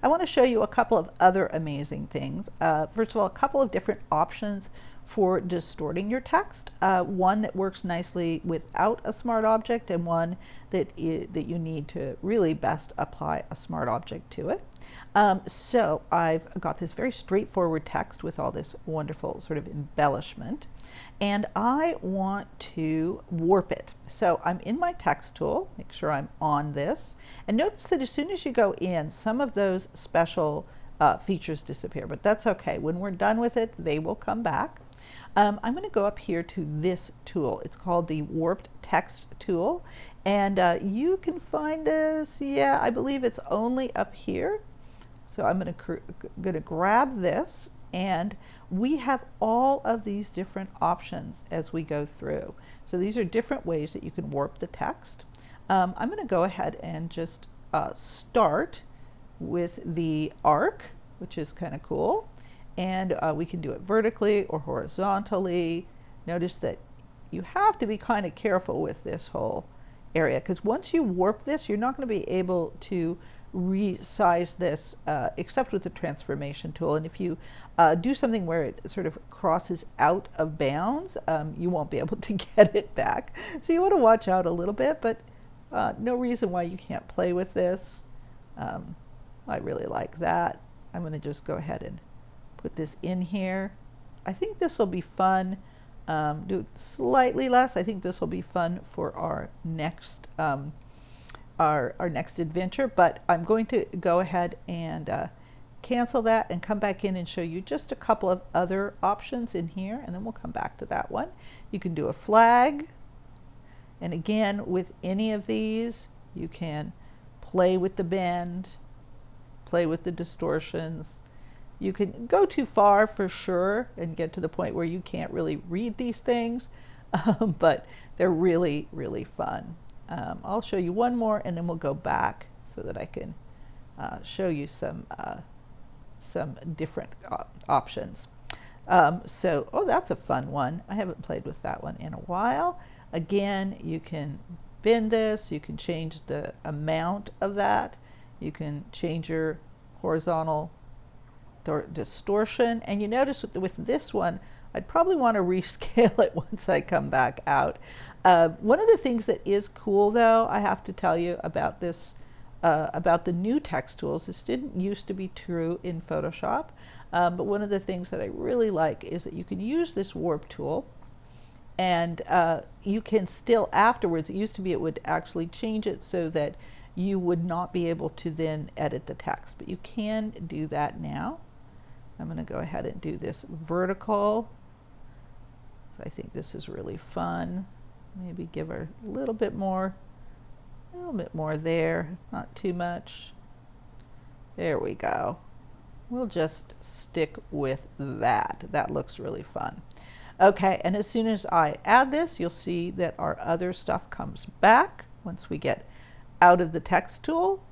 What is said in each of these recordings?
I want to show you a couple of other amazing things. First of all, a couple of different options for distorting your text. One that works nicely without a smart object, and one that you need to really best apply a smart object to it. So I've got this very straightforward text with all this wonderful sort of embellishment, and I want to warp it. So I'm in my text tool, make sure I'm on this, and notice that as soon as you go in, some of those special features disappear, but that's okay. When we're done with it, they will come back. I'm going to go up here to this tool. It's called the Warped Text tool, and you can find this, yeah, I believe it's only up here. So I'm going to grab this, and we have all of these different options as we go through. So these are different ways that you can warp the text. I'm going to go ahead and just start with the arc, which is kind of cool. And we can do it vertically or horizontally. Notice that you have to be kind of careful with this whole area, because once you warp this, you're not going to be able to resize this except with the transformation tool. And if you do something where it sort of crosses out of bounds, you won't be able to get it back. So you want to watch out a little bit, but no reason why you can't play with this. I really like that. I'm going to just go ahead and put this in here. I think this will be fun. Do it slightly less. I think this will be fun for our next our next adventure, but I'm going to go ahead and cancel that and come back in and show you just a couple of other options in here, and then we'll come back to that one. You can do a flag, and again, with any of these, you can play with the bend, play with the distortions. You can go too far for sure and get to the point where you can't really read these things, but they're really, really fun. I'll show you one more, and then we'll go back so that I can show you some different options. Oh, that's a fun one. I haven't played with that one in a while. Again, you can bend this, you can change the amount of that, you can change your horizontal distortion, and you notice with this one, I'd probably want to rescale it once I come back out. One of the things that is cool, though, I have to tell you about this, about the new text tools, this didn't used to be true in Photoshop, but one of the things that I really like is that you can use this warp tool, and you can still afterwards, it used to be it would actually change it so that you would not be able to then edit the text, but you can do that now. I'm going to go ahead and do this vertical. So I think this is really fun. Maybe give her a little bit more there, not too much. There we go. We'll just stick with that. That looks really fun. Okay, and as soon as I add this, you'll see that our other stuff comes back once we get out of the text tool.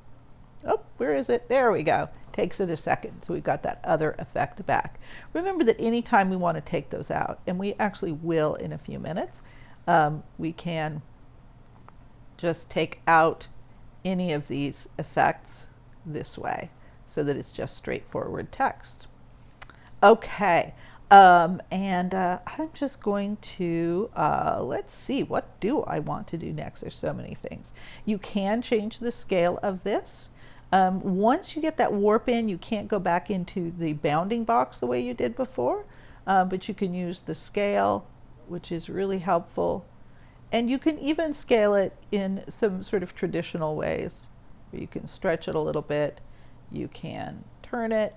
Oh, where is it? There we go. Takes it a second. So we've got that other effect back. Remember that anytime we want to take those out, and we actually will in a few minutes, we can just take out any of these effects this way so that it's just straightforward text. Okay, and I'm just going to, let's see, what do I want to do next? There's so many things. You can change the scale of this. Once you get that warp in, you can't go back into the bounding box the way you did before, but you can use the scale, which is really helpful. And you can even scale it in some sort of traditional ways, where you can stretch it a little bit, you can turn it,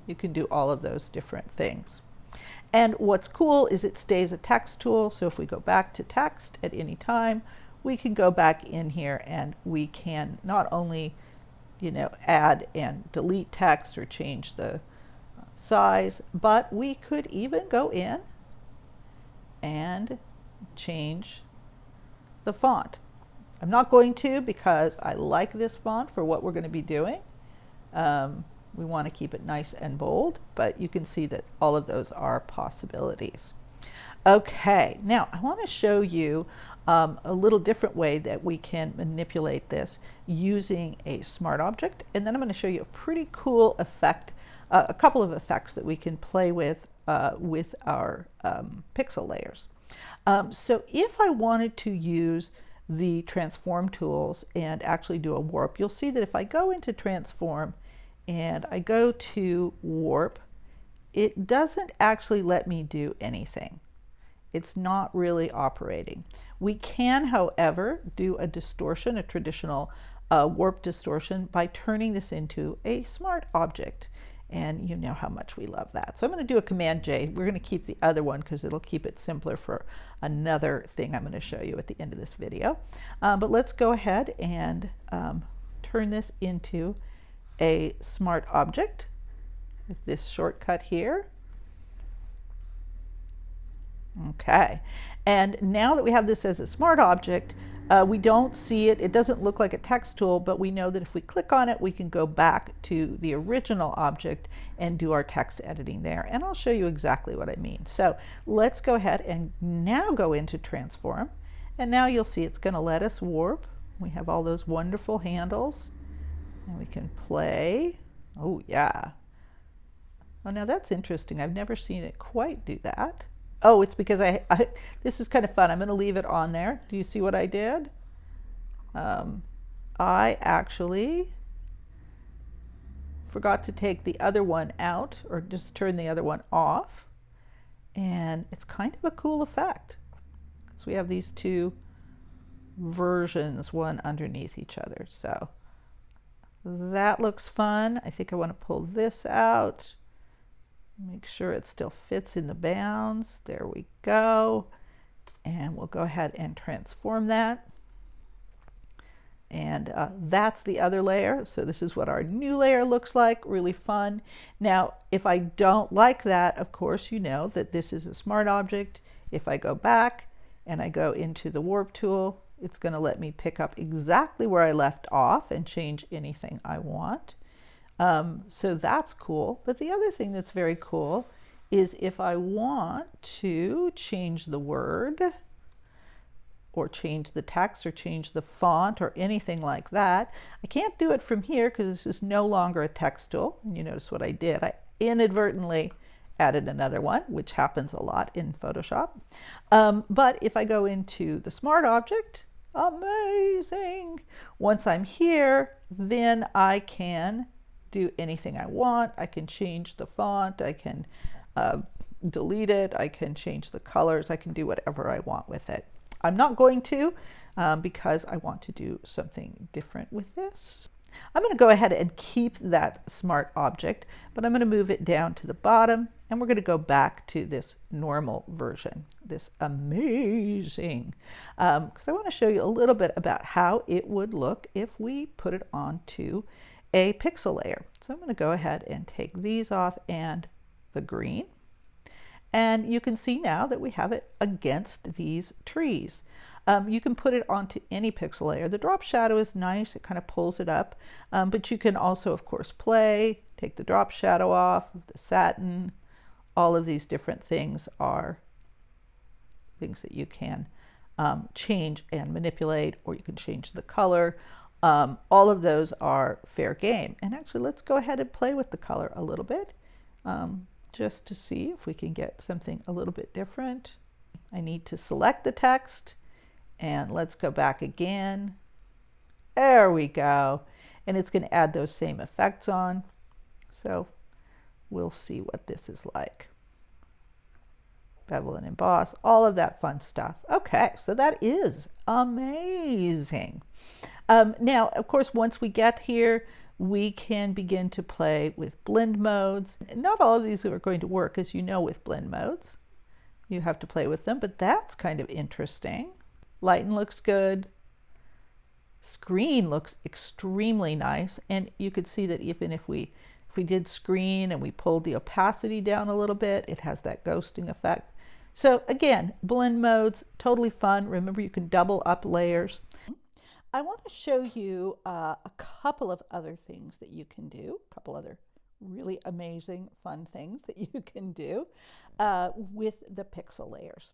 you can do all of those different things. And what's cool is it stays a text tool, so if we go back to text at any time, we can go back in here and we can not only add and delete text or change the size, but we could even go in and change the font. I'm not going to, because I like this font for what we're going to be doing. We want to keep it nice and bold, but you can see that all of those are possibilities. Okay, now I want to show you a little different way that we can manipulate this using a smart object. And then I'm going to show you a pretty cool effect, a couple of effects that we can play with our pixel layers. So if I wanted to use the transform tools and actually do a warp, you'll see that if I go into transform and I go to warp, it doesn't actually let me do anything. It's not really operating. We can, however, do a distortion, a traditional warp distortion, by turning this into a smart object. And you know how much we love that. So I'm going to do a Command J. We're going to keep the other one because it'll keep it simpler for another thing I'm going to show you at the end of this video. But let's go ahead and turn this into a smart object with this shortcut here. Okay, and now that we have this as a smart object, we don't see it. It doesn't look like a text tool, but we know that if we click on it, we can go back to the original object and do our text editing there. And I'll show you exactly what I mean. So let's go ahead and now go into transform. And now you'll see it's going to let us warp. We have all those wonderful handles, and we can play. Oh yeah. Oh, now that's interesting. I've never seen it quite do that. Oh, it's because this is kind of fun. I'm going to leave it on there. Do you see what I did? I actually forgot to take the other one out, or just turn the other one off. And it's kind of a cool effect. So we have these two versions, one underneath each other. So that looks fun. I think I want to pull this out. Make sure it still fits in the bounds. There we go. And we'll go ahead and transform that. And that's the other layer. So this is what our new layer looks like. Really fun. Now, if I don't like that, of course, you know that this is a smart object. If I go back and I go into the warp tool, it's going to let me pick up exactly where I left off and change anything I want. So that's cool. But the other thing that's very cool is if I want to change the word or change the text or change the font or anything like that, I can't do it from here because this is no longer a text tool. And you notice what I did. I inadvertently added another one, which happens a lot in Photoshop. But if I go into the smart object, amazing. Once I'm here, then I can do anything I want. I can change the font, I can delete it, I can change the colors, I can do whatever I want with it. I'm not going to because I want to do something different with this. I'm going to go ahead and keep that smart object, but I'm going to move it down to the bottom, and we're going to go back to this normal version, this amazing, because I want to show you a little bit about how it would look if we put it onto a pixel layer. So I'm going to go ahead and take these off and the green. And you can see now that we have it against these trees. You can put it onto any pixel layer. The drop shadow is nice. It kind of pulls it up. But you can also, of course, take the drop shadow off, the satin. All of these different things are things that you can change and manipulate, or you can change the color. All of those are fair game. And actually, let's go ahead and play with the color a little bit, just to see if we can get something a little bit different. I need to select the text, and let's go back again. There we go. And it's going to add those same effects on. So we'll see what this is like. Bevel and emboss, all of that fun stuff. Okay, so that is amazing. Now, of course, once we get here, we can begin to play with blend modes. Not all of these are going to work, as you know, with blend modes. You have to play with them, but that's kind of interesting. Lighten looks good. Screen looks extremely nice, and you could see that even if we did screen and we pulled the opacity down a little bit, it has that ghosting effect. So again, blend modes, totally fun. Remember, you can double up layers. I want to show you a couple of other things that you can do, a couple other really amazing, fun things that you can do with the pixel layers.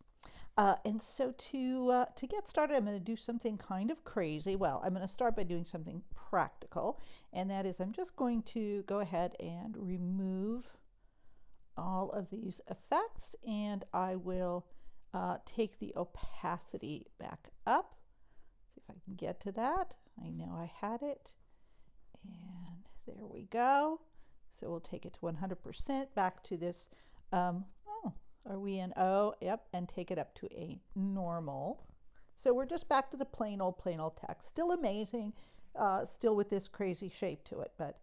And so to get started, I'm going to do something kind of crazy. Well, I'm going to start by doing something practical, and that is I'm just going to go ahead and remove all of these effects, and I will take the opacity back up. See if I can get to that. I know I had it, and there we go. So we'll take it to 100%, back to this, oh, are we in O? Yep, and take it up to a normal. So we're just back to the plain old text. Still amazing, still with this crazy shape to it, but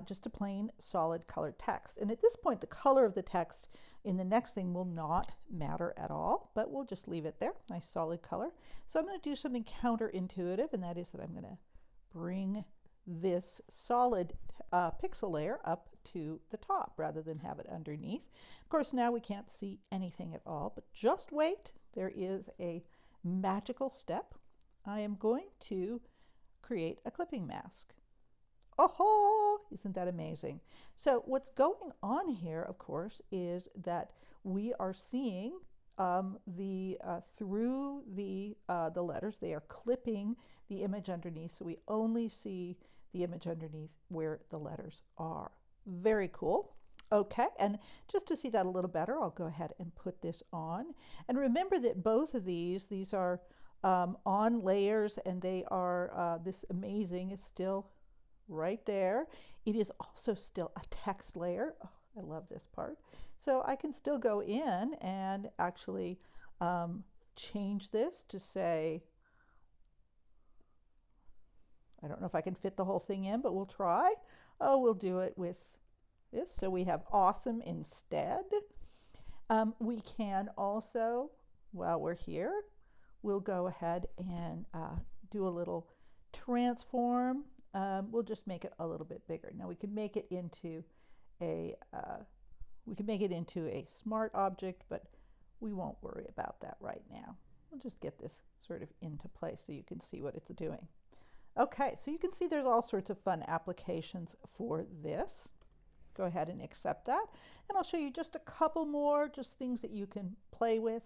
just a plain solid colored text. And at this point, the color of the text in the next thing will not matter at all, but we'll just leave it there, nice solid color. So I'm going to do something counterintuitive, and that is that I'm going to bring this solid pixel layer up to the top rather than have it underneath. Of course, now we can't see anything at all, but just wait. There is a magical step. I am going to create a clipping mask. Oh, isn't that amazing? So what's going on here, of course, is that we are seeing through the letters. They are clipping the image underneath, so we only see the image underneath where the letters are. Very cool. Okay, and just to see that a little better, I'll go ahead and put this on. And remember that both of these are on layers, and they are, this amazing is still right there. It is also still a text layer. Oh, I love this part. So I can still go in and actually change this to say, I don't know if I can fit the whole thing in, but we'll try. Oh, we'll do it with this. So we have awesome instead. We can also, while we're here, we'll go ahead and do a little transform. We'll just make it a little bit bigger. Now we can make it into a smart object, but we won't worry about that right now. We'll just get this sort of into place so you can see what it's doing. Okay, so you can see there's all sorts of fun applications for this. Go ahead and accept that. And I'll show you just a couple more, just things that you can play with.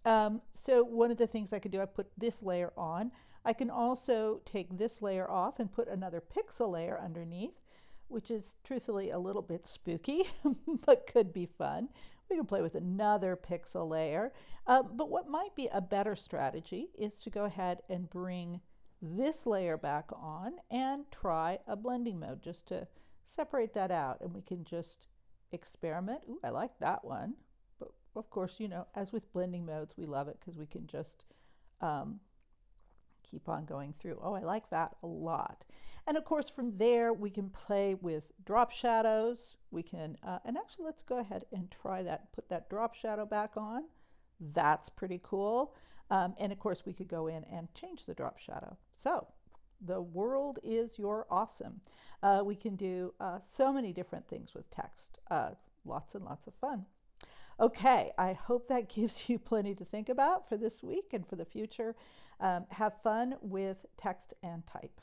So one of the things I could do, I put this layer on. I can also take this layer off and put another pixel layer underneath, which is truthfully a little bit spooky, but could be fun. We can play with another pixel layer. But what might be a better strategy is to go ahead and bring this layer back on and try a blending mode just to separate that out. And we can just experiment. Ooh, I like that one. But of course, you know, as with blending modes, we love it because we can just keep on going through. Oh, I like that a lot. And of course, from there, we can play with drop shadows. We can, and actually, let's go ahead and try that, put that drop shadow back on. That's pretty cool. And of course, we could go in and change the drop shadow. So the world is your awesome. We can do so many different things with text. Lots and lots of fun. Okay, I hope that gives you plenty to think about for this week and for the future. Have fun with text and type.